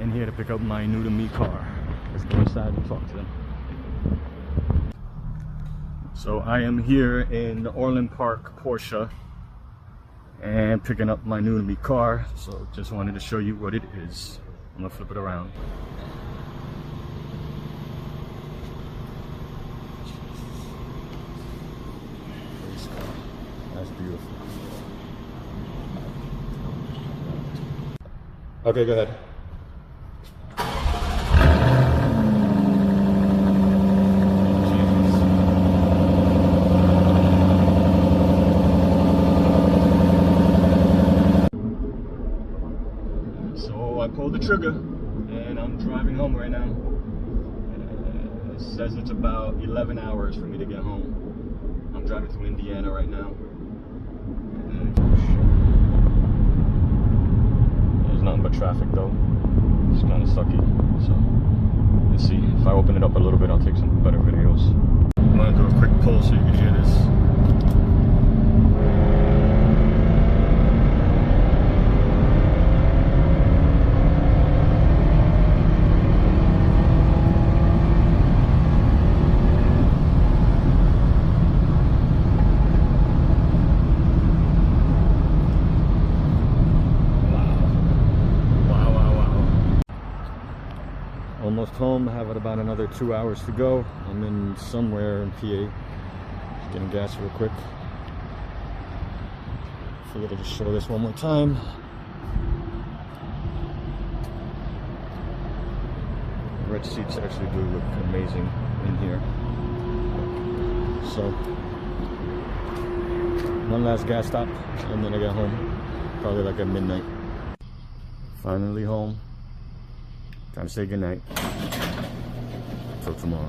in here to pick up my new to me car. Let's go inside and talk to them. So I am here in the Orland Park Porsche and picking up my new to me car. So just wanted to show you what it is. I'm gonna flip it around. That's beautiful. Okay, go ahead. So I pulled the trigger and I'm driving home right now. It says it's about 11 hours for me to get home. I'm driving through Indiana right now. There's nothing but traffic though. It's kind of sucky. So let's see. If I open it up a little bit, I'll take some better videos. I'm gonna do a quick pull so you can hear this. Almost home. I have about another 2 hours to go. I'm in somewhere in PA. Just getting gas real quick. Figured to just show this one more time. The red seats actually do look amazing in here. So one last gas stop and then I get home. Probably like at midnight. Finally home. Time to say goodnight. Till tomorrow.